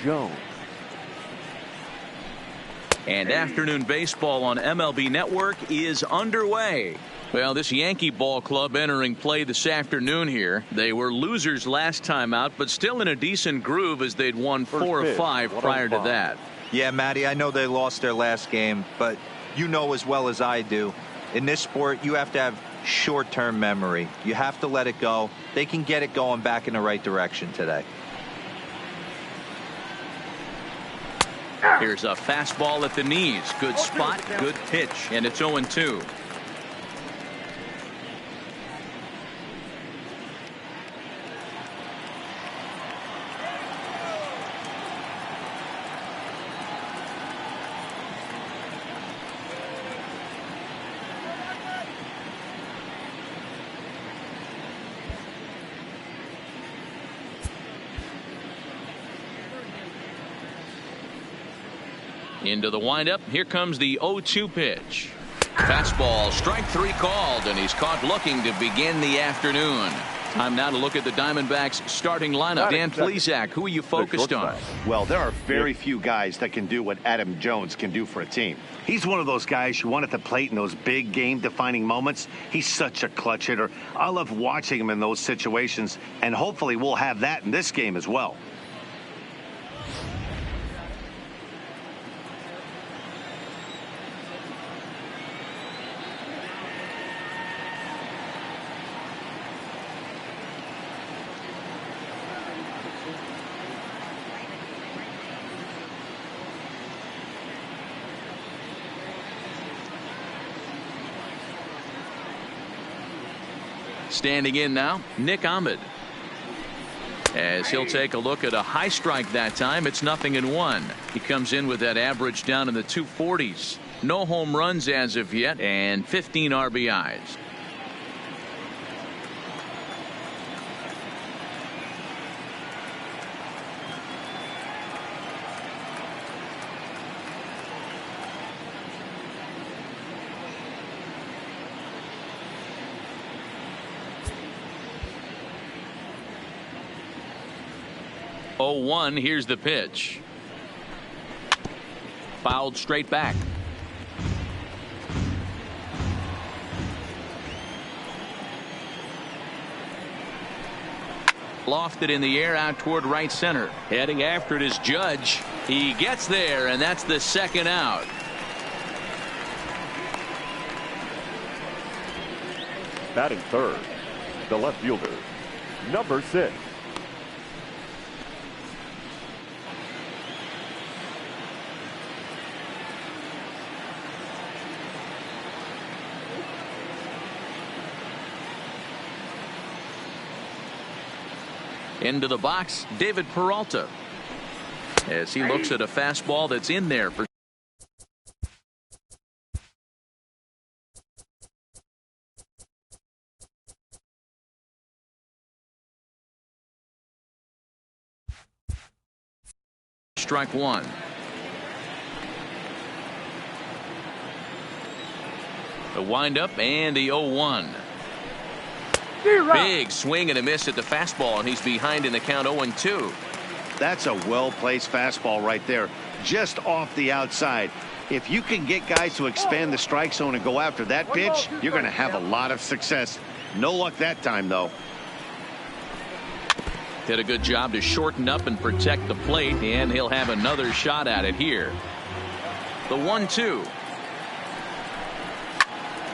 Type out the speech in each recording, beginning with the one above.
Jones. And afternoon baseball on MLB Network is underway. Well, this Yankee ball club entering play this afternoon here. They were losers last time out, but still in a decent groove as they'd won 4 or 5 prior to that. Yeah, Matty, I know they lost their last game, but you know as well as I do, in this sport, you have to have short-term memory. You have to let it go. They can get it going back in the right direction today. Here's a fastball at the knees. Good spot, good pitch, and it's 0-2. Into the windup. Here comes the 0-2 pitch. Fastball, strike 3 called, and he's caught looking to begin the afternoon. Time now to look at the Diamondbacks starting lineup. MLBThe, who are you focused on? Well, there are very few guys that can do what Adam Jones can do for a team. He's one of those guys you want at the plate in those big game-defining moments. He's such a clutch hitter. I love watching him in those situations, and hopefully we'll have that in this game as well. Standing in now, Nick Ahmed. As he'll take a look at a high strike that time, it's 0-1. He comes in with that average down in the 240s. No home runs as of yet, and 15 RBIs. Here's the pitch. Fouled straight back. Lofted in the air out toward right center. Heading after it is Judge. He gets there, and that's the second out. Batting third, the left fielder, number 6. Into the box, David Peralta, as he looks at a fastball that's in there for strike 1. The windup and the 0-1. Big swing and a miss at the fastball, and he's behind in the count 0-2. That's a well-placed fastball right there, just off the outside. If you can get guys to expand the strike zone and go after that pitch, you're going to have a lot of success. No luck that time, though. Did a good job to shorten up and protect the plate, and he'll have another shot at it here. The 1-2.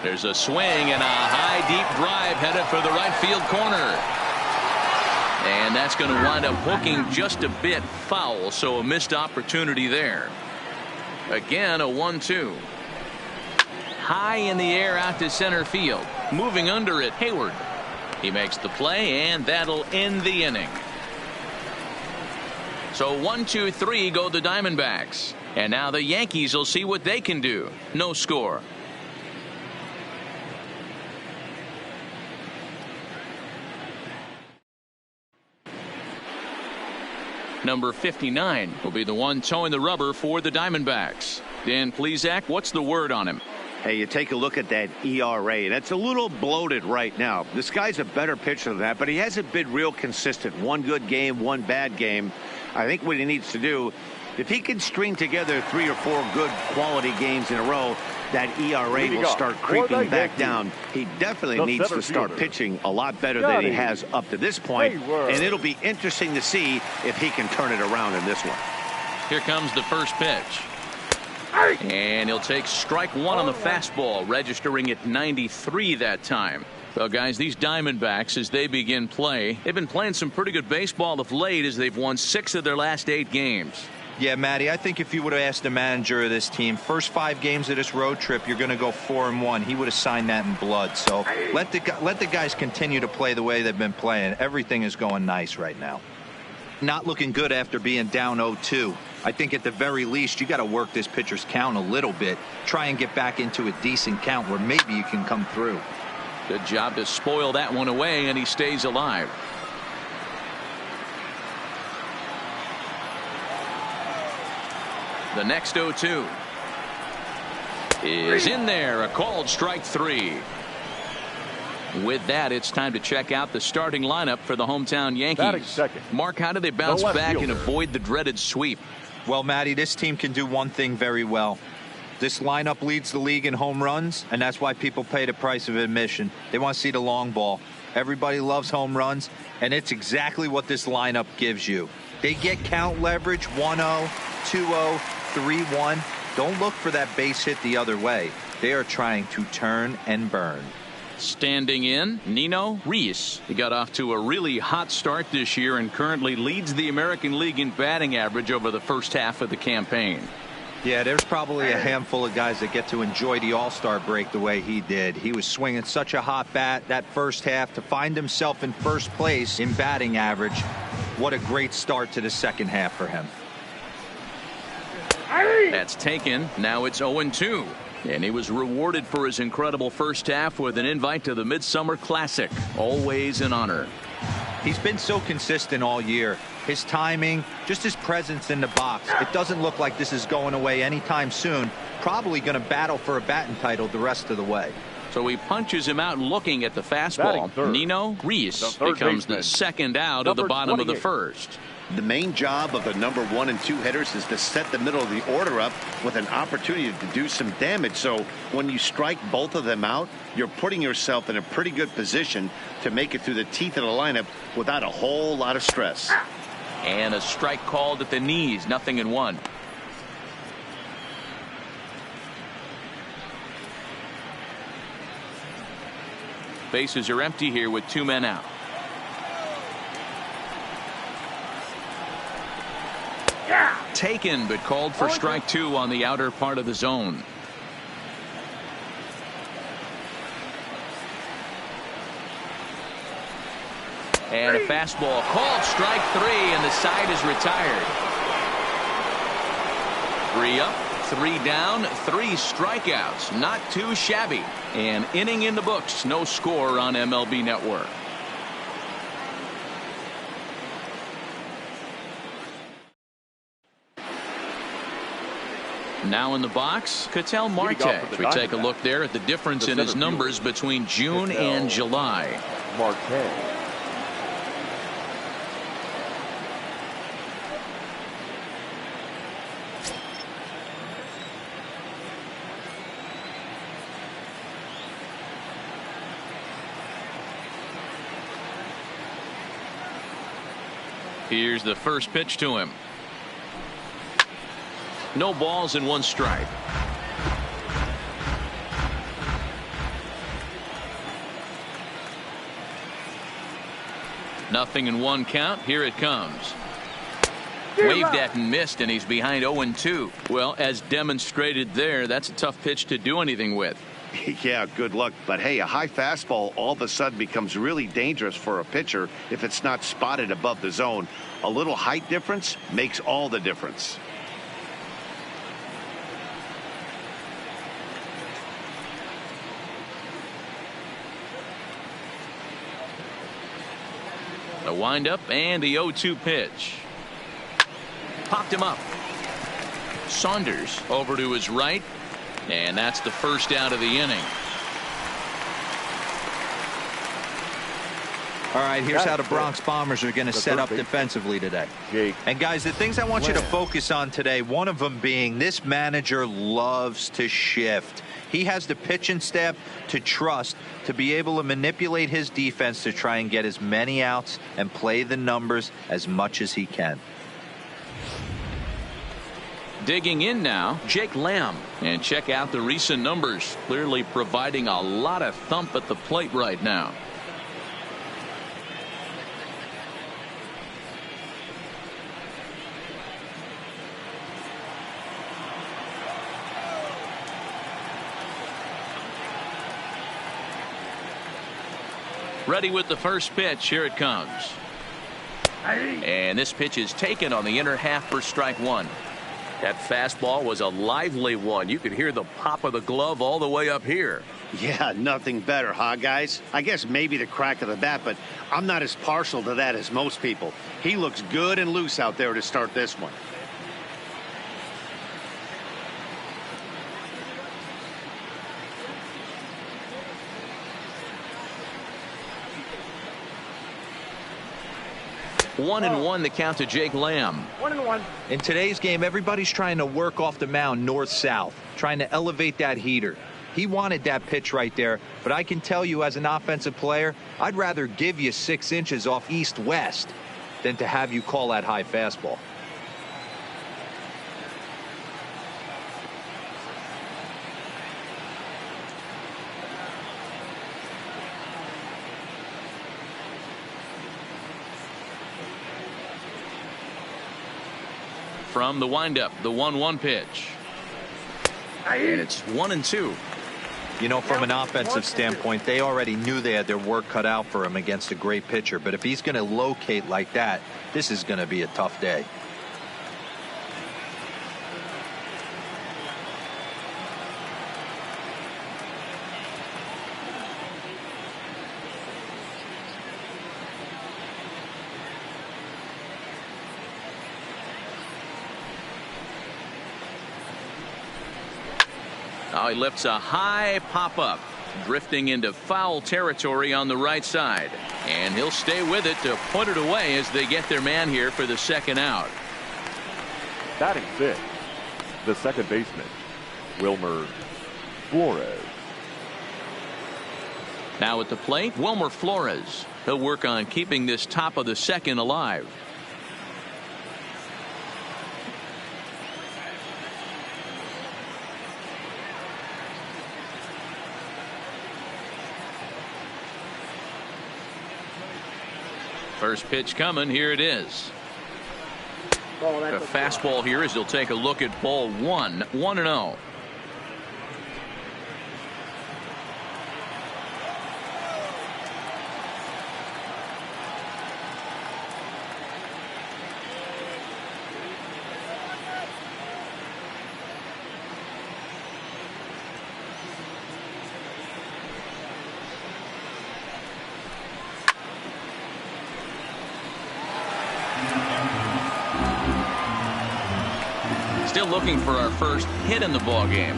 There's a swing and a high deep drive headed for the right field corner. And that's going to wind up hooking just a bit foul, so a missed opportunity there. Again, a 1-2. High in the air out to center field. Moving under it, Hayward. He makes the play, and that'll end the inning. So 1-2-3 go the Diamondbacks. And now the Yankees will see what they can do. No score. Number 59 will be the one towing the rubber for the Diamondbacks. MLBThe, what's the word on him? Hey, you take a look at that ERA. That's a little bloated right now. This guy's a better pitcher than that, but he hasn't been real consistent. One good game, one bad game. I think what he needs to do, if he can string together 3 or 4 good quality games in a row, that ERA will start creeping back down. He definitely needs to start pitching a lot better than he has up to this point, and it'll be interesting to see if he can turn it around in this one. Here comes the first pitch. And he'll take strike one on the fastball, registering at 93 that time. Well, guys, these Diamondbacks, as they begin play, they've been playing some pretty good baseball of late as they've won 6 of their last 8 games. Yeah, Matty, I think if you would have asked the manager of this team, first 5 games of this road trip, you're going to go 4-1. He would have signed that in blood. So let the guys continue to play the way they've been playing. Everything is going nice right now. Not looking good after being down 0-2. I think at the very least, you got to work this pitcher's count a little bit. Try and get back into a decent count where maybe you can come through. Good job to spoil that one away, and he stays alive. The next 0-2 is in there, a called strike 3. With that, it's time to check out the starting lineup for the hometown Yankees. Mark, how do they bounce back and avoid the dreaded sweep? Well, Matty, this team can do one thing very well. This lineup leads the league in home runs, and that's why people pay the price of admission. They want to see the long ball. Everybody loves home runs, and it's exactly what this lineup gives you. They get count leverage 1-0, 2-0, 3-1. Don't look for that base hit the other way. They are trying to turn and burn. Standing in, Nino Reese. He got off to a really hot start this year and currently leads the American League in batting average over the first half of the campaign. Yeah, there's probably a handful of guys that get to enjoy the All-Star break the way he did. He was swinging such a hot bat that first half to find himself in first place in batting average. What a great start to the second half for him. That's taken. Now it's 0-2. And he was rewarded for his incredible first half with an invite to the Midsummer Classic. Always an honor. He's been so consistent all year. His timing, just his presence in the box. It doesn't look like this is going away anytime soon. Probably going to battle for a batting title the rest of the way. So he punches him out looking at the fastball. Nino Reese becomes the second out of the bottom of the first. The main job of the number 1 and 2 hitters is to set the middle of the order up with an opportunity to do some damage. So when you strike both of them out, you're putting yourself in a pretty good position to make it through the teeth of the lineup without a whole lot of stress. And a strike called at the knees, 0-1. Bases are empty here with 2 men out. Taken, but called for strike 2 on the outer part of the zone. And a fastball called strike 3, and the side is retired. 3 up, 3 down, 3 strikeouts. Not too shabby. An inning in the books. No score on MLB Network. Now in the box, Ketel Marte. We take a look there at the difference in his numbers between June and July. Marte. Here's the first pitch to him. No balls and 1 strike. Nothing in 1 count. Here it comes. Waved at and missed, and he's behind 0-2. Well, as demonstrated there, that's a tough pitch to do anything with. Yeah, good luck. But hey, a high fastball all of a sudden becomes really dangerous for a pitcher if it's not spotted above the zone. A little height difference makes all the difference. The windup and the 0-2 pitch. Popped him up. Saunders over to his right. And that's the first out of the inning. All right, here's how the Bronx Bombers are going to set up defensively today. Jake. And, guys, the things I want you to focus on today, one of them being this manager loves to shift. He has the pitching staff to trust to be able to manipulate his defense to try and get as many outs and play the numbers as much as he can. Digging in now, Jake Lamb. And check out the recent numbers. Clearly providing a lot of thump at the plate right now. Ready with the first pitch. Here it comes. And this pitch is taken on the inner half for strike one. That fastball was a lively one. You could hear the pop of the glove all the way up here. Yeah, nothing better, huh, guys? I guess maybe the crack of the bat, but I'm not as partial to that as most people. He looks good and loose out there to start this one. One and one the count to Jake Lamb. 1-1. In today's game, everybody's trying to work off the mound north-south, trying to elevate that heater. He wanted that pitch right there, but I can tell you as an offensive player, I'd rather give you 6 inches off east-west than to have you call that high fastball. From the windup, the 1-1 pitch. And it's 1-2. You know, from an offensive standpoint, they already knew they had their work cut out for him against a great pitcher. But if he's going to locate like that, this is going to be a tough day. Now he lifts a high pop-up, drifting into foul territory on the right side. And he'll stay with it to put it away as they get their man here for the second out. Batting fifth, the second baseman, Wilmer Flores. Now at the plate, Wilmer Flores. He'll work on keeping this top of the second alive. First pitch coming. Here it is. A fastball here as he'll take a look at ball one. 1-0. Still looking for our first hit in the ball game.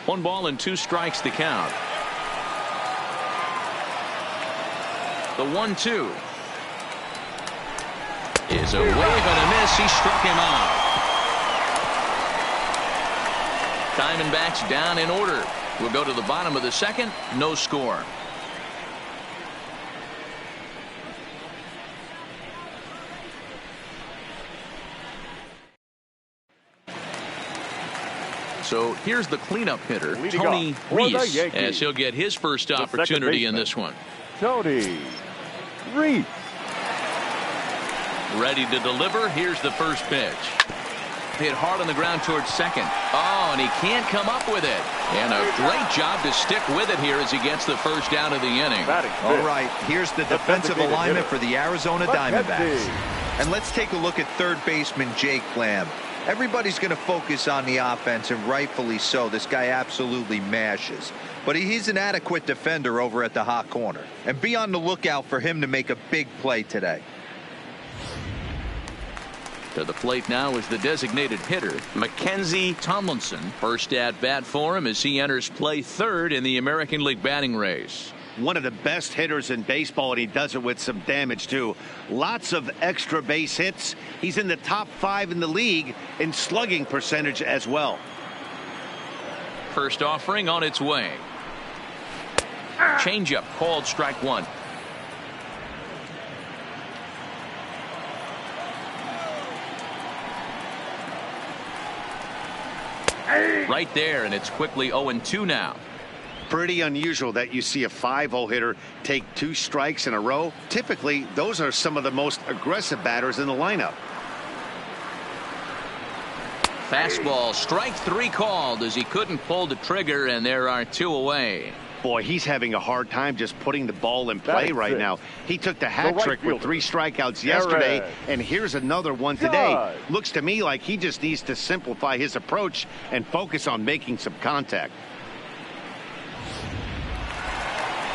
One ball and 2 strikes to count. The 1-2. Is a wave and a miss. He struck him out. Diamondbacks down in order. We'll go to the bottom of the second. No score. So here's the cleanup hitter, Tony Reese, as he'll get his first opportunity in this one. Tony Reese. Ready to deliver. Here's the first pitch. Hit hard on the ground towards second. Oh, and he can't come up with it. And a great job to stick with it here as he gets the first down of the inning. All right, here's the defensive alignment for the Arizona Diamondbacks. And let's take a look at third baseman Jake Lamb. Everybody's going to focus on the offense, and rightfully so. This guy absolutely mashes. But he's an adequate defender over at the hot corner. And be on the lookout for him to make a big play today. To the plate now is the designated hitter, Mackenzie Tomlinson. First at bat for him as he enters play third in the American League batting race. One of the best hitters in baseball, and he does it with some damage, too. Lots of extra base hits. He's in the top 5 in the league in slugging percentage as well. First offering on its way. Changeup called strike one. Right there, and it's quickly 0-2 now. Pretty unusual that you see a 5-hole hitter take 2 strikes in a row. Typically, those are some of the most aggressive batters in the lineup. Fastball, strike 3 called as he couldn't pull the trigger, and there are 2 away. Boy, he's having a hard time just putting the ball in play right now. He took the hat trick with 3 strikeouts yesterday, and here's another one today. Looks to me like he just needs to simplify his approach and focus on making some contact.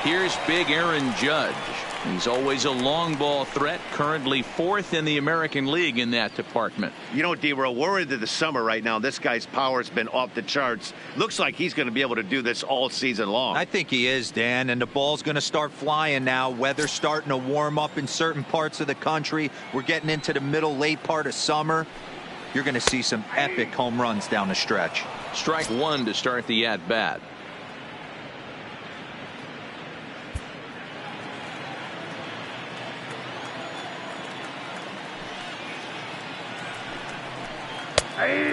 Here's big Aaron Judge. He's always a long ball threat, currently 4th in the American League in that department. You know, D-Row, we're into the summer right now. This guy's power has been off the charts. Looks like he's going to be able to do this all season long. I think he is, Dan, and the ball's going to start flying now. Weather's starting to warm up in certain parts of the country. We're getting into the middle, late part of summer. You're going to see some epic home runs down the stretch. Strike 1 to start the at-bat.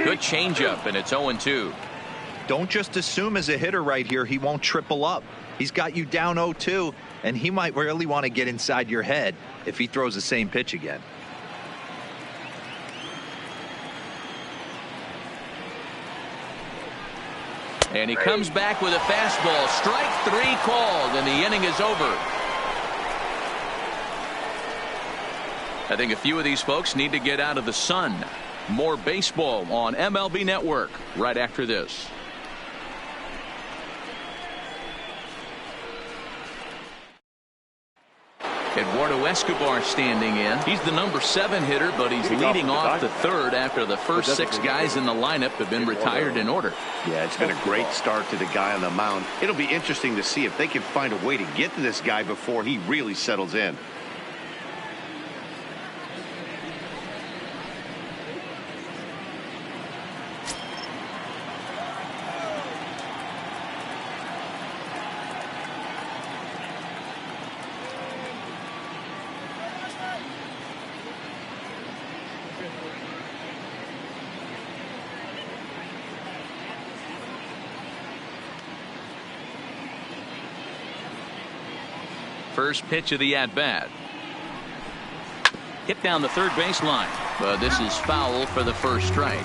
Good changeup, and it's 0-2. Don't just assume as a hitter right here he won't triple up. He's got you down 0-2, and he might really want to get inside your head if he throws the same pitch again. And he comes back with a fastball. Strike 3 called, and the inning is over. I think a few of these folks need to get out of the sun. More baseball on MLB Network right after this. Eduardo Escobar standing in. He's the number 7 hitter, but he's leading off the third after the first 6 guys in the lineup have been retired in order. Yeah, it's been a great start to the guy on the mound. It'll be interesting to see if they can find a way to get to this guy before he really settles in. First pitch of the at-bat. Hit down the third baseline, but this is foul for the first strike.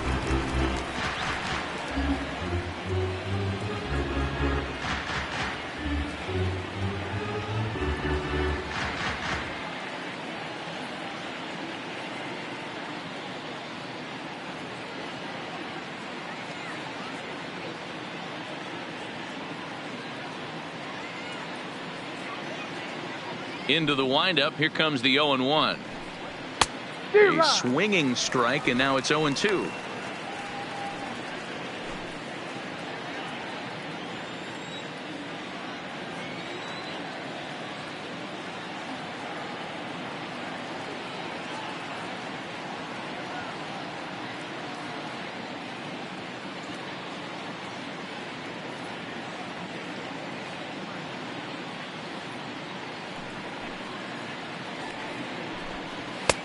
Into the windup. Here comes the 0-1. A swinging strike, and now it's 0-2.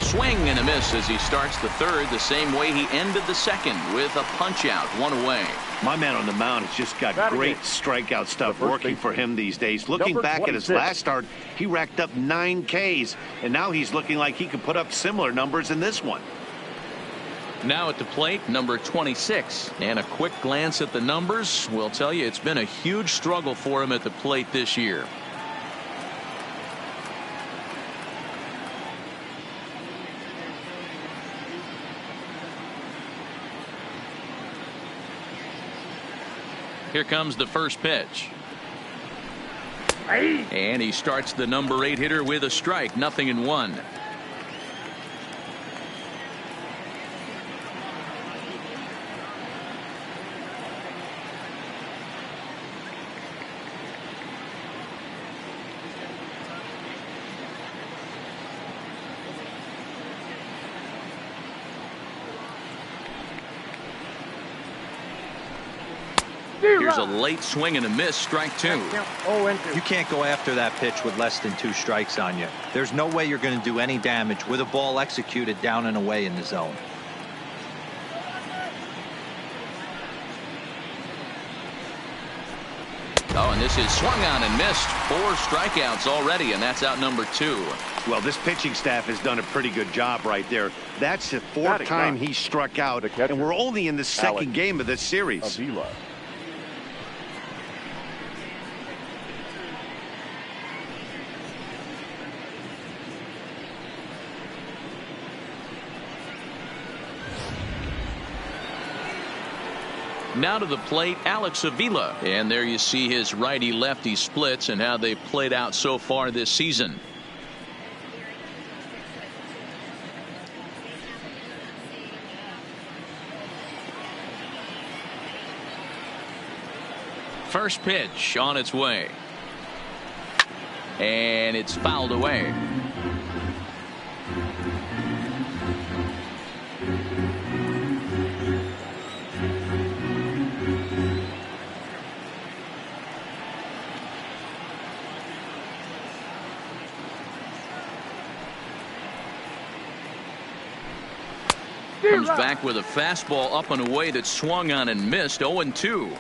Swing and a miss as he starts the third the same way he ended the second with a punch out, 1 away. My man on the mound has just got great strikeout stuff working for him these days. Looking back at his last start, he racked up 9 Ks, and now he's looking like he could put up similar numbers in this one. Now at the plate, number 26. And a quick glance at the numbers will tell you it's been a huge struggle for him at the plate this year. Here comes the first pitch. And he starts the number 8 hitter with a strike. 0-1. Here's a late swing and a miss. Strike 2. You can't go after that pitch with less than 2 strikes on you. There's no way you're going to do any damage with a ball executed down and away in the zone. Oh, and this is swung on and missed. 4 strikeouts already, and that's out number 2. Well, this pitching staff has done a pretty good job right there. That's the 4th time he struck out, and we're only in the second game of this series. Now to the plate, Alex Avila. And there you see his righty-lefty splits and how they played out so far this season. First pitch on its way. And it's fouled away. Comes back with a fastball up and away that swung on and missed. 0-2.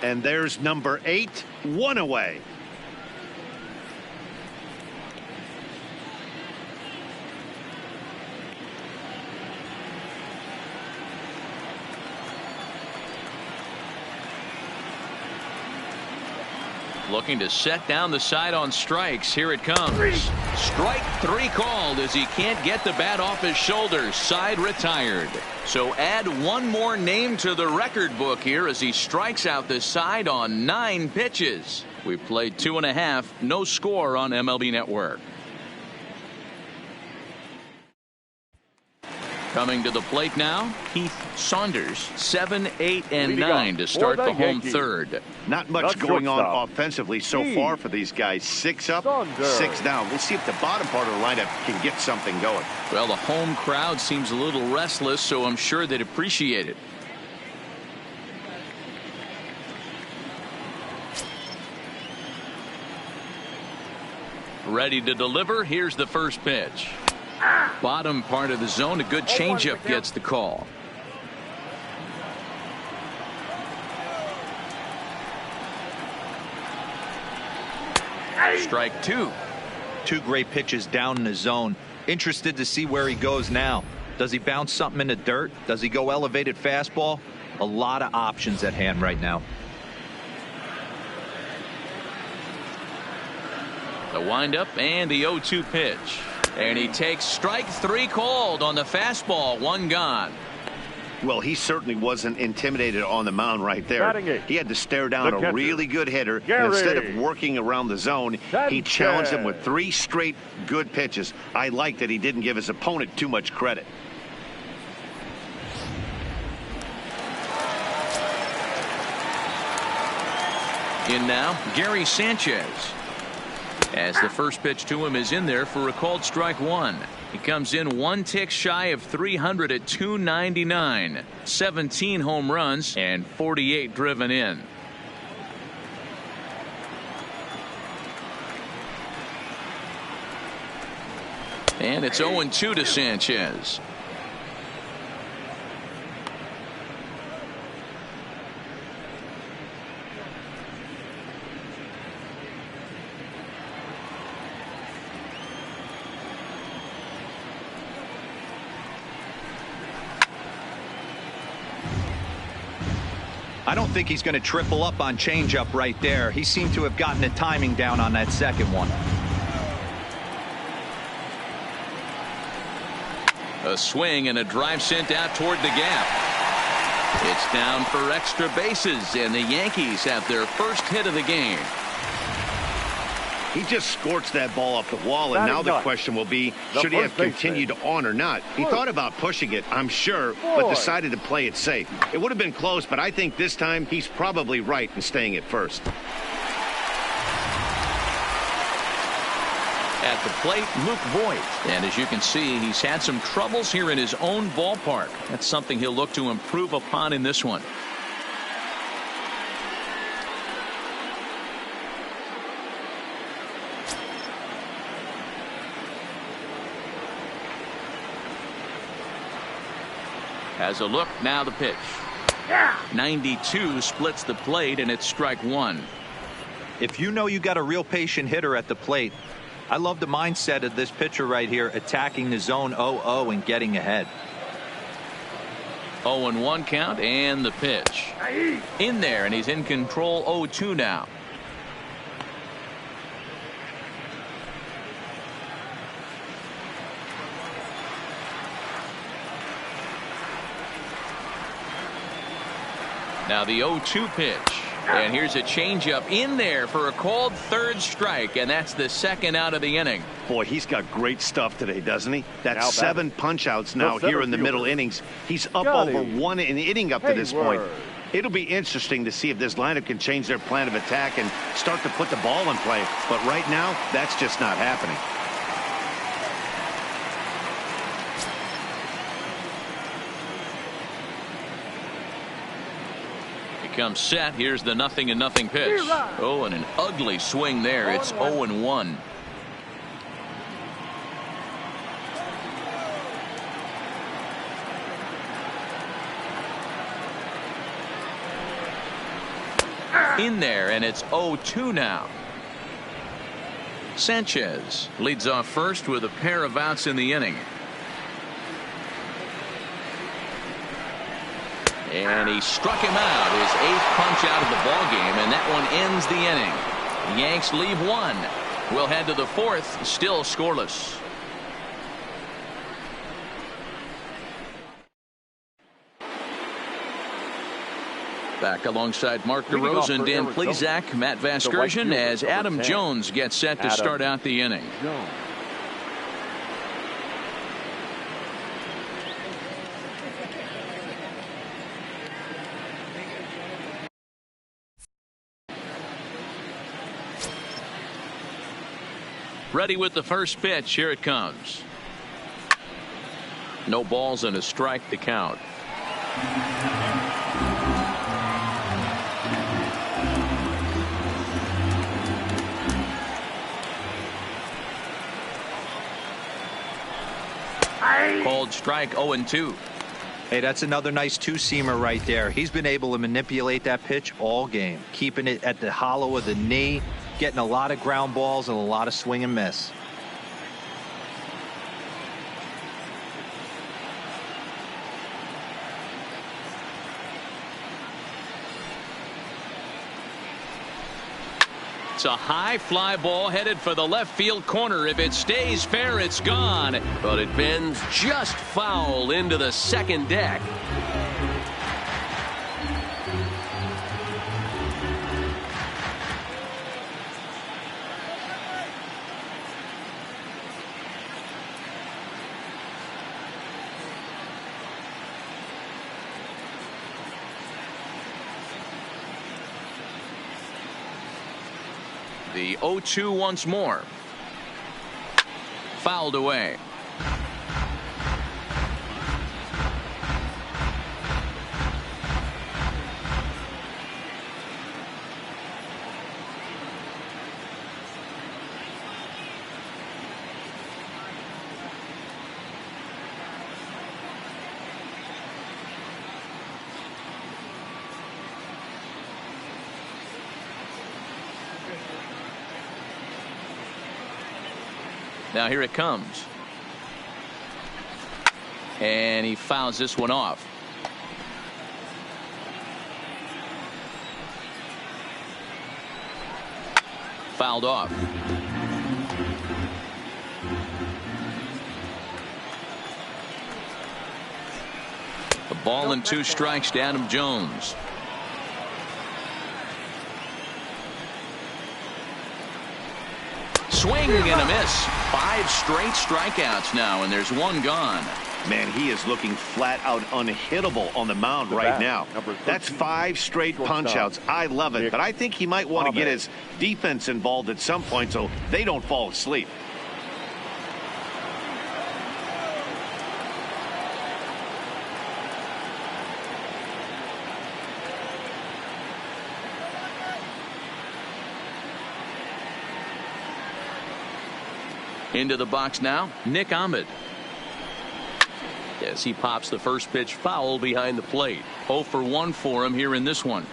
And there's number 8, 1 away. Looking to set down the side on strikes. Here it comes. Strike 3 called as he can't get the bat off his shoulders. Side retired. So add one more name to the record book here as he strikes out the side on 9 pitches. We played 2.5. No score on MLB Network. Coming to the plate now, Heath Saunders. 7, 8, and 9 to start the home third. Not much going on offensively so far for these guys. 6 up, 6 down. We'll see if the bottom part of the lineup can get something going. Well, the home crowd seems a little restless, so I'm sure they'd appreciate it. Ready to deliver. Here's the first pitch. Bottom part of the zone. A good changeup gets the call. Strike 2. 2 great pitches down in the zone. Interested to see where he goes now. Does he bounce something in the dirt? Does he go elevated fastball? A lot of options at hand right now. The windup and the 0-2 pitch. And he takes strike 3 called on the fastball. 1 gone. Well, he certainly wasn't intimidated on the mound right there. He had to stare down a really good hitter. And instead of working around the zone, he challenged him with 3 straight good pitches. I like that he didn't give his opponent too much credit. In now, Gary Sanchez. As the first pitch to him is in there for a called strike 1. He comes in 1 tick shy of 300 at 299. 17 home runs and 48 driven in. And it's 0-2 to Sanchez. I don't think he's going to triple up on changeup right there. He seemed to have gotten the timing down on that second one. A swing and a drive sent out toward the gap. It's down for extra bases, and the Yankees have their first hit of the game. He just scorched that ball off the wall, and now the question will be, should he have continued on or not? He thought about pushing it, I'm sure, but decided to play it safe. It would have been close, but I think this time he's probably right in staying at first. At the plate, Luke Voigt. And as you can see, he's had some troubles here in his own ballpark. That's something he'll look to improve upon in this one. Has a look, now the pitch. 92 splits the plate, and it's strike one. If you know you got a real patient hitter at the plate, I love the mindset of this pitcher right here, attacking the zone 0-0 and getting ahead. 0-1 count, and the pitch. In there, and he's in control. 0-2 now. Now the 0-2 pitch. And here's a changeup in there for a called third strike, and that's the second out of the inning. Boy, he's got great stuff today, doesn't he? That's 7 punch-outs now here in the middle innings. He's up over 1 inning up to this point. It'll be interesting to see if this lineup can change their plan of attack and start to put the ball in play. But right now, that's just not happening. Comes set. Here's the 0-0 pitch. Oh, and an ugly swing there. It's 0-1. In there, and it's 0-2 now. Sanchez leads off first with a pair of outs in the inning. And he struck him out, his 8th punch out of the ball game, and that one ends the inning. The Yanks leave 1. We'll head to the 4th, still scoreless. Back alongside Mark DeRosa, Dan Plesac, Matt Vasgersian, as Adam Jones gets set to start out the inning. Ready with the first pitch. Here it comes. No balls and a strike to count. Called strike. 0-2. Hey, that's another nice two-seamer right there. He's been able to manipulate that pitch all game, keeping it at the hollow of the knee, getting a lot of ground balls and a lot of swing and miss. It's a high fly ball headed for the left field corner. If it stays fair, it's gone. But it bends just foul into the second deck. The 0-2 once more. Fouled away. Now here it comes. And he fouls this one off. Fouled off. A ball and 2 strikes to Adam Jones. Swing and a miss. 5 straight strikeouts now, and there's 1 gone. Man, he is looking flat out unhittable on the mound right now. That's 5 straight punch-outs. I love it, but I think he might want to get his defense involved at some point so they don't fall asleep. Into the box now, Nick Ahmed. As he pops the first pitch foul behind the plate. 0 for 1 for him here in this one.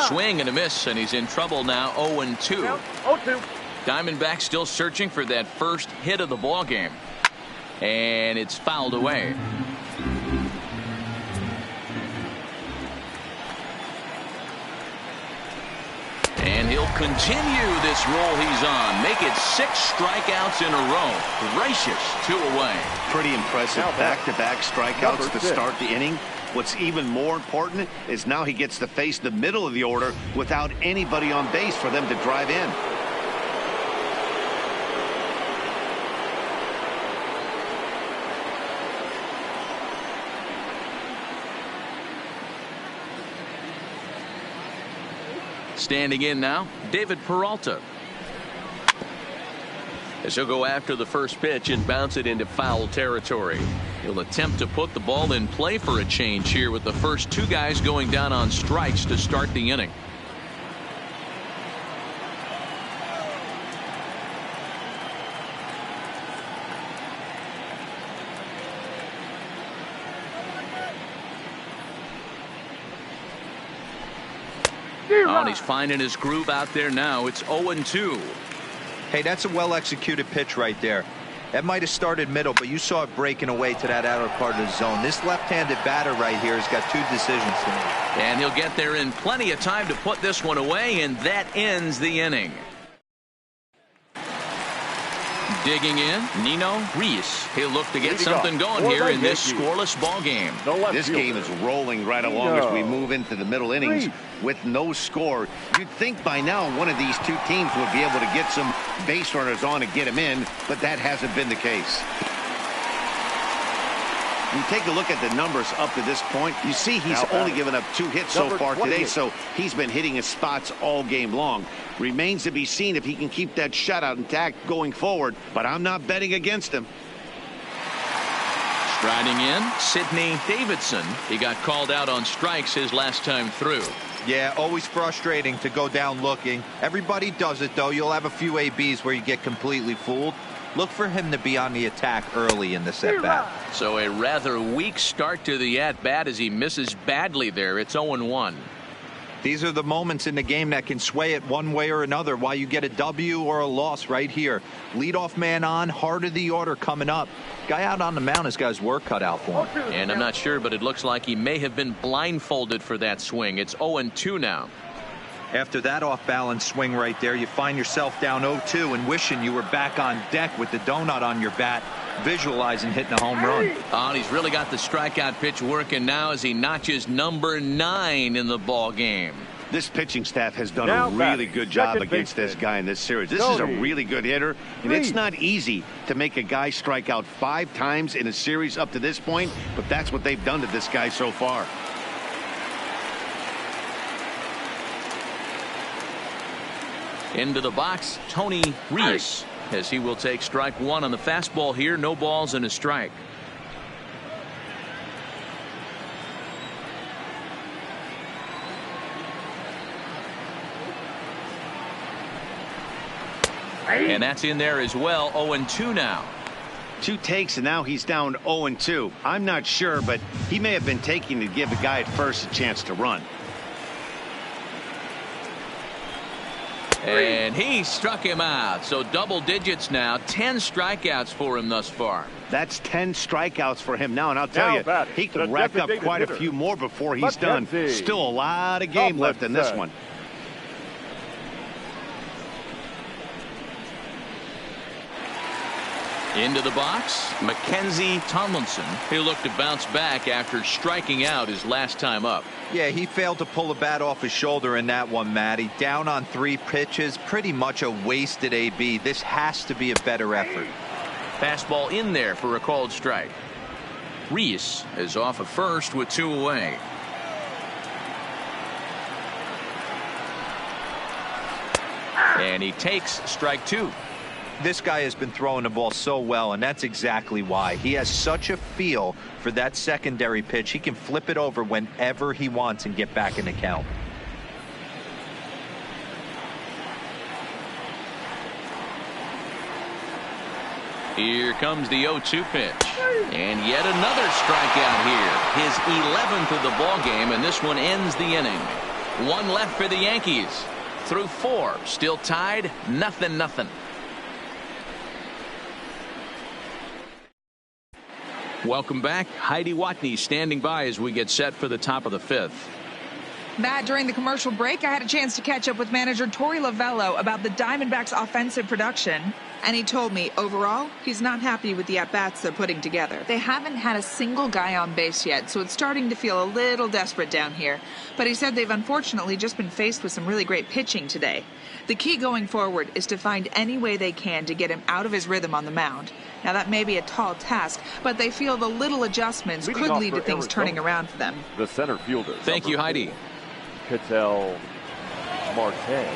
Swing and a miss, and he's in trouble now. 0-2. 0-2. Diamondbacks still searching for that first hit of the ball game. And it's fouled away. And he'll continue this roll he's on. Make it 6 strikeouts in a row. Gracious, 2 away. Pretty impressive back-to-back strikeouts to start the inning. What's even more important is now he gets to face the middle of the order without anybody on base for them to drive in. Standing in now, David Peralta. As he'll go after the first pitch and bounce it into foul territory. He'll attempt to put the ball in play for a change here with the first 2 guys going down on strikes to start the inning. Oh, and he's finding his groove out there now. It's 0-2. Hey, that's a well-executed pitch right there. That might have started middle, but you saw it breaking away to that outer part of the zone. This left-handed batter right here has got 2 decisions to make. And he'll get there in plenty of time to put this one away, and that ends the inning. Digging in, Nino Reese. He'll look to get something going here in this scoreless ball game. This game is rolling right along as we move into the middle innings with no score. You'd think by now one of these 2 teams would be able to get some base runners on and get them in, but that hasn't been the case. You take a look at the numbers up to this point, you see he's only given up 2 hits so far today, so he's been hitting his spots all game long. Remains to be seen if he can keep that shutout intact going forward, but I'm not betting against him. Striding in, Sidney Davidson. He got called out on strikes his last time through. Yeah, always frustrating to go down looking. Everybody does it, though. You'll have a few ABs where you get completely fooled. Look for him to be on the attack early in this at-bat. So a rather weak start to the at-bat as he misses badly there. It's 0-1. These are the moments in the game that can sway it one way or another, why you get a W or a loss right here. Leadoff man on, heart of the order coming up. Guy out on the mound has got his work cut out for him. And I'm not sure, but it looks like he may have been blindfolded for that swing. It's 0-2 now. After that off-balance swing right there, you find yourself down 0-2 and wishing you were back on deck with the donut on your bat, visualizing hitting a home run. Oh, and he's really got the strikeout pitch working now as he notches number 9 in the ball game. This pitching staff has done a really good job against this guy in this series. This is a really good hitter, and it's not easy to make a guy strike out 5 times in a series up to this point, but that's what they've done to this guy so far. Into the box, Tony Reese, as he will take strike 1 on the fastball here. No balls and a strike. And that's in there as well. 0-2 now. 2 takes, and now he's down 0-2. I'm not sure, but he may have been taking to give the guy at first a chance to run. And he struck him out. So double digits now. 10 strikeouts for him thus far. That's 10 strikeouts for him now. And I'll tell you, he can rack up quite a few more before he's done. Still a lot of game left in this one. Into the box, Mackenzie Tomlinson. He'll look to bounce back after striking out his last time up. Yeah, he failed to pull the bat off his shoulder in that one, Matty. Down on 3 pitches, pretty much a wasted AB. This has to be a better effort. Fastball in there for a called strike. Reese is off at first with 2 away. And he takes strike 2. This guy has been throwing the ball so well, and that's exactly why. He has such a feel for that secondary pitch. He can flip it over whenever he wants and get back in the count. Here comes the 0-2 pitch. And yet another strikeout here. His 11th of the ball game, and this one ends the inning. 1 left for the Yankees. Through 4. Still tied. 0-0. Welcome back. Heidi Watney standing by as we get set for the top of the 5th. Matt, during the commercial break, I had a chance to catch up with manager Torey Lovello about the Diamondbacks' offensive production. And he told me, overall, he's not happy with the at-bats they're putting together. They haven't had a single guy on base yet, so it's starting to feel a little desperate down here. But he said they've unfortunately just been faced with some really great pitching today. The key going forward is to find any way they can to get him out of his rhythm on the mound. Now, that may be a tall task, but they feel the little adjustments could lead to things turning around for them. The center fielder. Thank you, Heidi. Ketel Marte.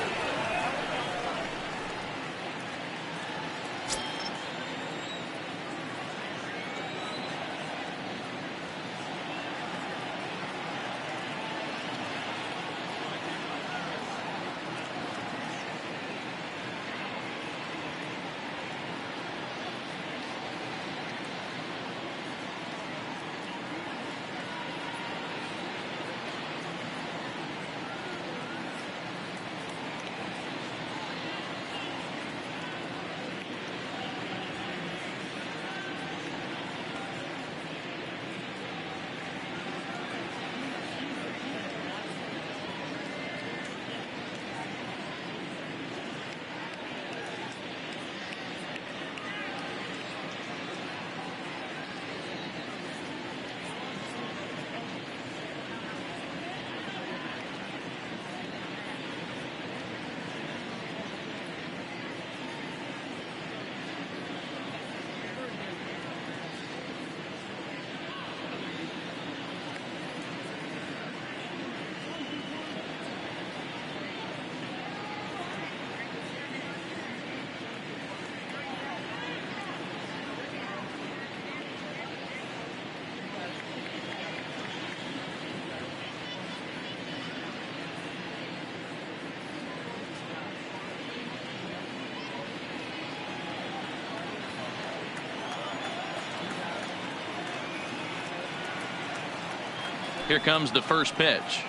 Here comes the first pitch.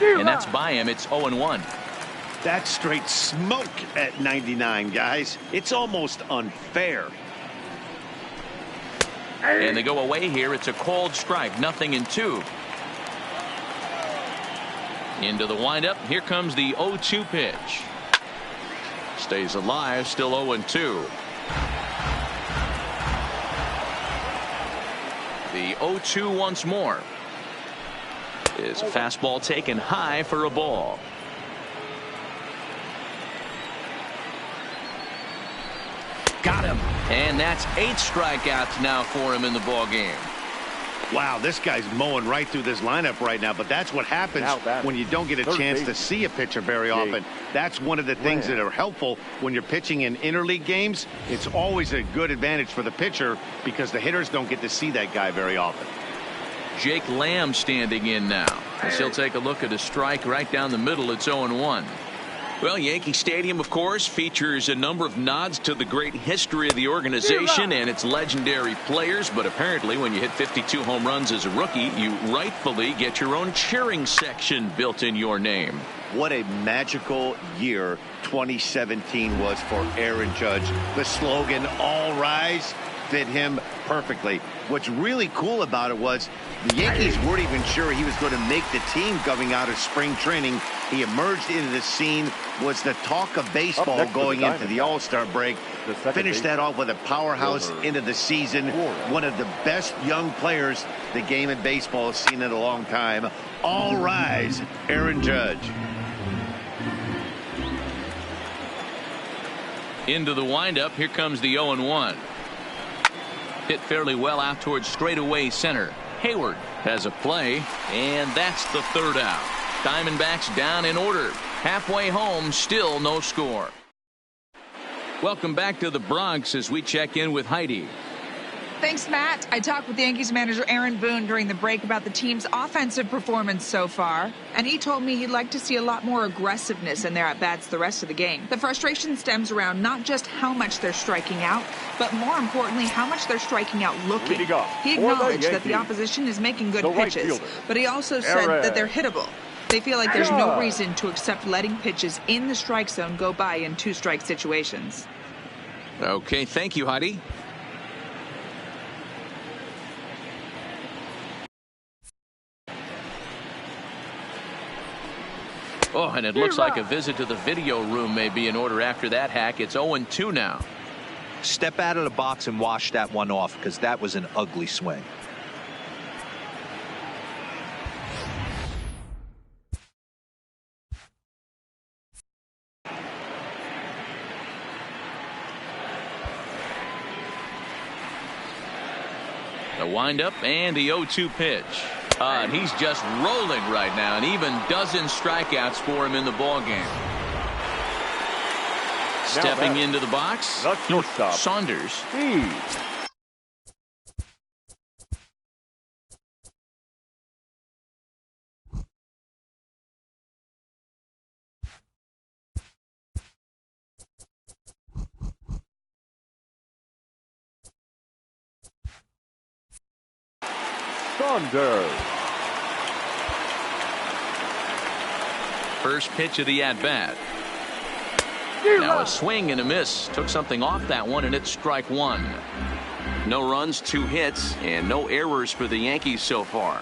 And that's by him. It's 0-1. That's straight smoke at 99, guys. It's almost unfair. And they go away here. It's a called strike. 0-2. Into the windup. Here comes the 0-2 pitch. Stays alive. Still 0-2. The 0-2 once more. Is a fastball taken high for a ball. Got him. And that's 8 strikeouts now for him in the ball game. Wow, this guy's mowing right through this lineup right now, but that's what happens when you don't get a chance to see a pitcher very often. That's one of the things that are helpful when you're pitching in interleague games. It's always a good advantage for the pitcher because the hitters don't get to see that guy very often. Jake Lamb standing in now as he'll take a look at a strike right down the middle. It's 0-1. Well, Yankee Stadium, of course, features a number of nods to the great history of the organization and its legendary players. But apparently, when you hit 52 home runs as a rookie, you rightfully get your own cheering section built in your name. What a magical year 2017 was for Aaron Judge. The slogan, "All Rise," fit him perfectly. What's really cool about it was the Yankees weren't even sure he was going to make the team coming out of spring training. He emerged into the scene, was the talk of baseball going into the All-Star break. Finished that off with a powerhouse into the season. One of the best young players the game of baseball has seen in a long time. All rise, Aaron Judge. Into the windup. Here comes the 0-1. Hit fairly well out towards straightaway center. Hayward has a play, and that's the third out. Diamondbacks down in order. Halfway home, still no score. Welcome back to the Bronx as we check in with Heidi. Thanks, Matt. I talked with Yankees manager Aaron Boone during the break about the team's offensive performance so far, and he told me he'd like to see a lot more aggressiveness in their at-bats the rest of the game. The frustration stems around not just how much they're striking out, but more importantly, how much they're striking out looking. He acknowledged that the opposition is making good pitches, but he also said that they're hittable. They feel like there's no reason to accept letting pitches in the strike zone go by in two-strike situations. Okay, thank you, Heidi. Oh, and it looks like a visit to the video room may be in order after that hack. It's 0-2 now. Step out of the box and wash that one off, because that was an ugly swing. The windup and the 0-2 pitch. And he's just rolling right now, and even dozen strikeouts for him in the ballgame. Stepping into the box, Saunders. Saunders. First pitch of the at-bat. Now a swing and a miss. Took something off that one, and it's strike one. No runs, 2 hits, and no errors for the Yankees so far.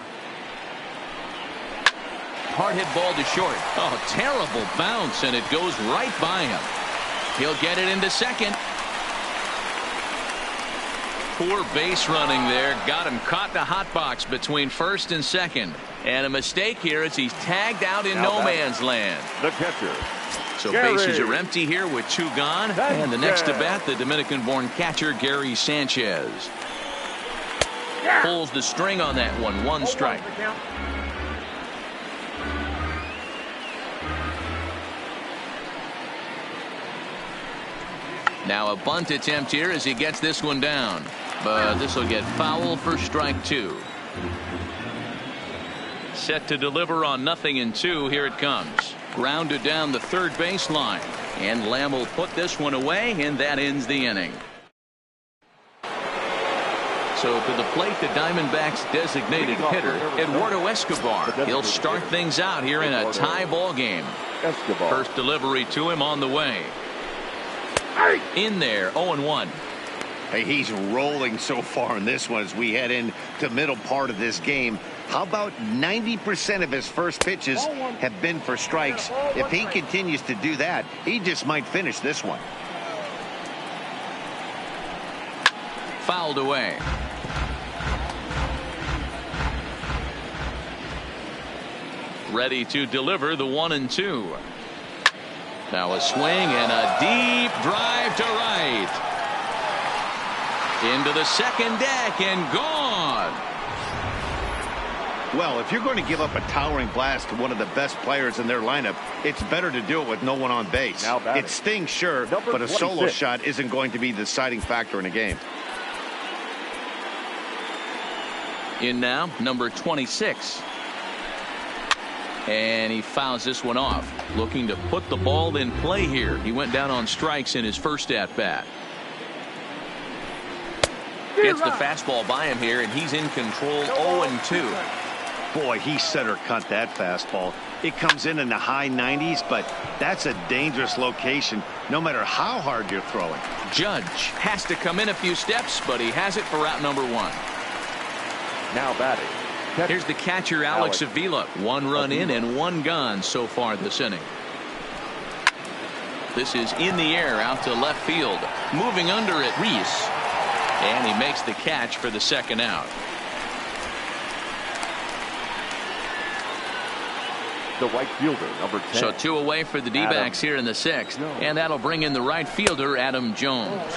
Hard hit ball to short. Oh, terrible bounce, and it goes right by him. He'll get it into second. Poor base running there. Got him caught in the hot box between first and second. And a mistake here as he's tagged out in no man's land. The catcher. So bases are empty here with 2 gone. And the next to bat, the Dominican-born catcher, Gary Sanchez. Pulls the string on that one. 1 strike. Now a bunt attempt here as he gets this one down. But this will get foul for strike 2. Set to deliver on 0-2. Here it comes. Grounded down the third baseline. And Lamb will put this one away, and that ends the inning. So to the plate, the Diamondbacks designated hitter, Eduardo Escobar. He'll start things out here in a tie ball game. First delivery to him on the way. In there, 0-1. Hey, he's rolling so far in this one as we head into the middle part of this game. How about 90% of his first pitches have been for strikes? If he continues to do that, he just might finish this one. Fouled away. Ready to deliver the 1-2. Now a swing and a deep drive to right. Into the second deck and gone. Well, if you're going to give up a towering blast to one of the best players in their lineup, it's better to do it with no one on base. It stings, sure, but a solo shot isn't going to be the deciding factor in a game. In now, number 26. And he fouls this one off. Looking to put the ball in play here. He went down on strikes in his first at-bat. Gets the fastball by him here, and he's in control. 0-2. Boy, he center cut that fastball. It comes in the high 90s, but that's a dangerous location no matter how hard you're throwing. Judge has to come in a few steps, but he has it for out number 1. Now batting. Here's the catcher, Alex Avila. 1 run in and 1 gone so far this inning. This is in the air out to left field. Moving under it, Reese. And he makes the catch for the 2nd out. The right fielder, number 10. So 2 away for the D-backs here in the 6th. And that'll bring in the right fielder, Adam Jones.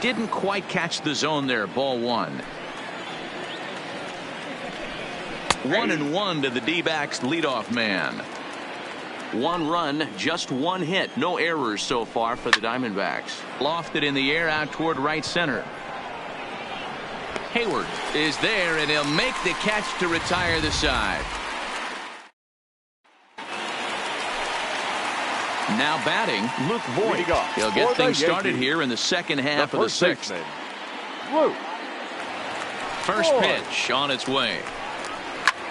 Didn't quite catch the zone there. Ball 1. 1-1 to the D-backs leadoff man. 1 run, just 1 hit. No errors so far for the Diamondbacks. Lofted in the air out toward right center. Hayward is there, and he'll make the catch to retire the side. Now batting, Luke Voigt. He'll get things started here in the 2nd half of the 6th. First pitch on its way.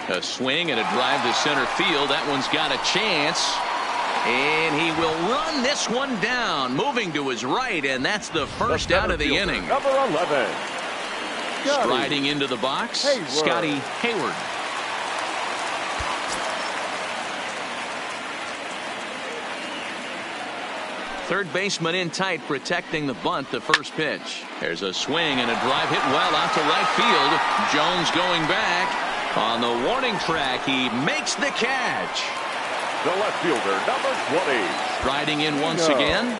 A swing and a drive to center field. That one's got a chance. And he will run this one down. Moving to his right, and that's the first out of the inning. Number 11. Striding into the box, Scotty Hayward. Third baseman in tight, protecting the bunt. The first pitch. There's a swing and a drive hit well out to right field. Jones going back. On the warning track, he makes the catch. The left fielder, number 20. Striding in once again.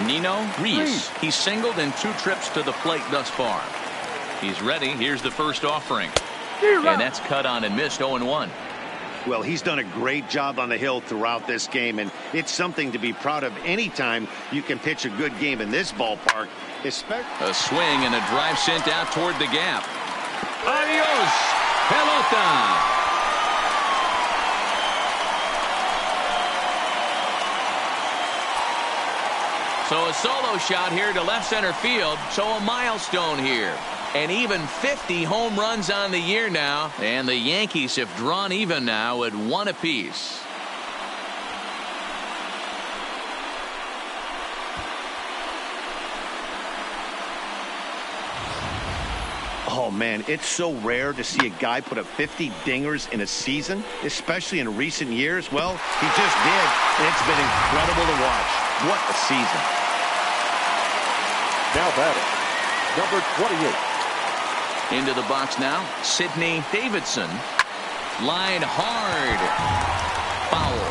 Nino Reese. He's singled in 2 trips to the plate thus far. He's ready. Here's the first offering. And that's cut on and missed. 0-1. Well, he's done a great job on the hill throughout this game, and it's something to be proud of anytime you can pitch a good game in this ballpark. A swing and a drive sent out toward the gap. Adios, pelota. So a solo shot here to left center field. So a milestone here. And even 50 home runs on the year now. And the Yankees have drawn even now at 1 apiece. Oh, man, it's so rare to see a guy put up 50 dingers in a season, especially in recent years. Well, he just did, and it's been incredible to watch. What a season. Now batting, number 28. Into the box now, Sidney Davidson. Line hard. Foul.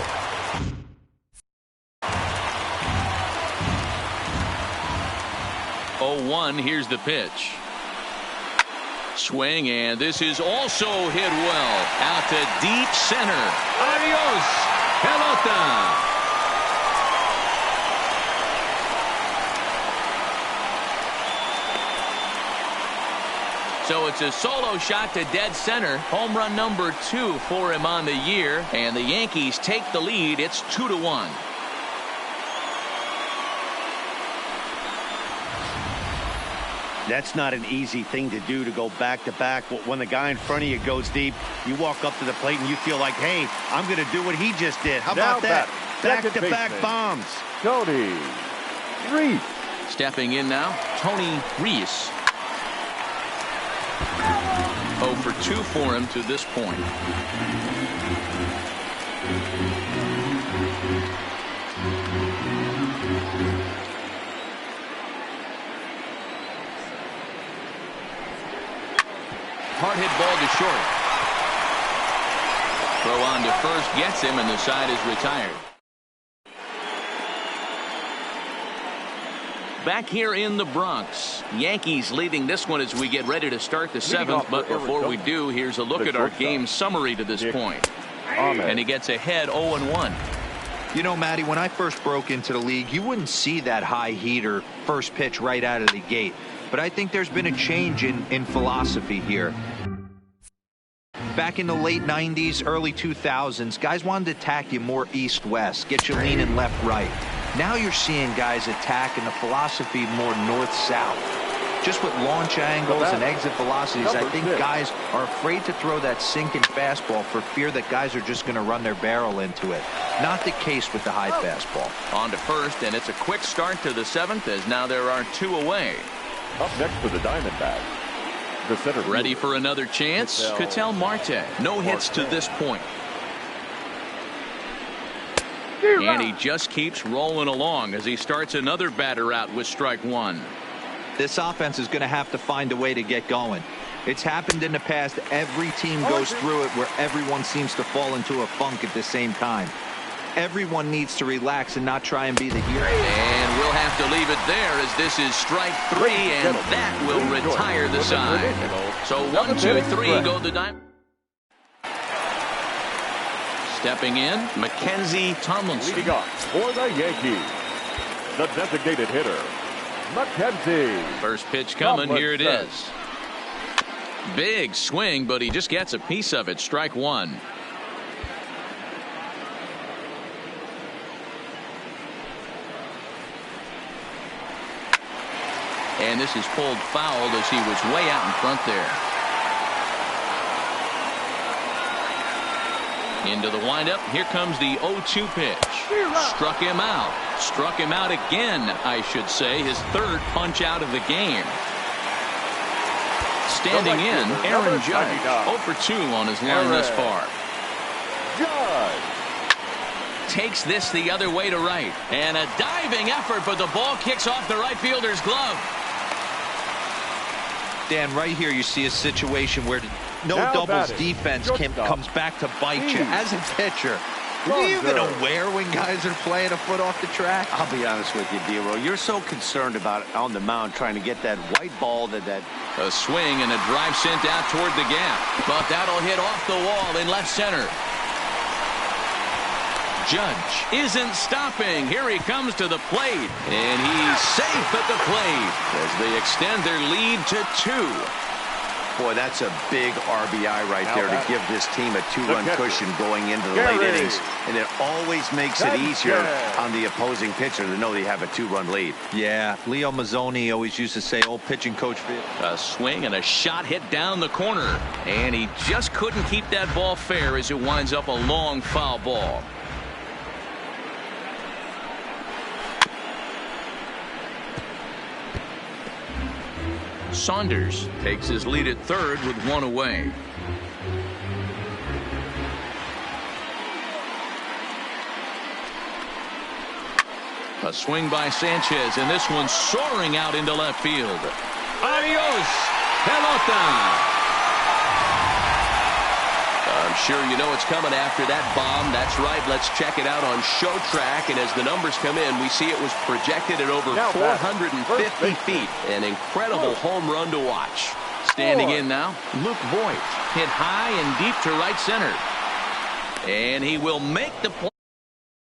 Oh, 1, here's the pitch. Swing, and this is also hit well. Out to deep center. Adios, pelota. So it's a solo shot to dead center. Home run number 2 for him on the year. And the Yankees take the lead. It's 2-1. That's not an easy thing to do, to go back-to-back. When the guy in front of you goes deep, you walk up to the plate and you feel like, hey, I'm going to do what he just did. How about that? Back-to-back bombs. Tony Reese. Stepping in now, Tony Reese. 0 for 2 for him to this point. Hard hit ball to short. Throw on to first gets him, and the side is retired. Back here in the Bronx, Yankees leading this one as we get ready to start the 7th. But before we do, here's a look at our game summary to this point. And he gets ahead 0-1. You know, Matty, when I first broke into the league, you wouldn't see that high heater first pitch right out of the gate. But I think there's been a change in philosophy here. Back in the late 90s, early 2000s, guys wanted to attack you more east-west, get you leaning left-right. Now you're seeing guys attack in the philosophy more north-south. Just with launch angles and exit velocities, I think guys are afraid to throw that sinking fastball for fear that guys are just going to run their barrel into it. Not the case with the high fastball. On to first, and it's a quick start to the 7th as now there are 2 away. Up next for the Diamondbacks, the center Ready for another chance? Ketel Marte. No hits to this point. And he just keeps rolling along as he starts another batter out with strike 1. This offense is going to have to find a way to get going. It's happened in the past. Every team goes through it where everyone seems to fall into a funk at the same time. Everyone needs to relax and not try and be the hero. And we'll have to leave it there as this is strike 3, and that will retire the side. So 1, 2, 3 go the Diamondbacks. Stepping in, Mackenzie Tomlinson. leading off for the Yankees, the designated hitter, Mackenzie. First pitch coming, here it is. Big swing, but he just gets a piece of it. Strike 1. And this is pulled foul as he was way out in front there. Into the windup. Here comes the 0-2 pitch. Struck him out. Struck him out again, I should say. His 3rd punch out of the game. Standing in, Aaron Judge. 0 for 2 on his line thus far. Judge Takes this the other way to right. And a diving effort, but the ball kicks off the right fielder's glove. Dan, right here you see a situation where no Now doubles batting, defense comes back to bite you. Steve. As a pitcher, are you even aware when guys are playing a foot off the track? I'll be honest with you, D-Roll. You're so concerned about on the mound trying to get that white ball that A swing and a drive sent out toward the gap. But that'll hit off the wall in left center. Judge isn't stopping. Here he comes to the plate. And he's safe at the plate as they extend their lead to 2. Boy, that's a big RBI right there to give this team a 2-run cushion going into the late Gary. innings. And it always makes it easier on the opposing pitcher to know they have a 2-run lead. Yeah, Leo Mazzoni always used to say, old pitching coach. A swing and a shot hit down the corner. And he just couldn't keep that ball fair as it winds up a long foul ball. Saunders takes his lead at 3rd with 1 away. A swing by Sanchez, and this one soaring out into left field. Adios, pelota. I'm sure you know it's coming after that bomb. That's right. Let's check it out on Show Track. And as the numbers come in, we see it was projected at over 450 feet. An incredible home run to watch. Standing in now, Luke Voigt. Hit high and deep to right center. And he will make the play.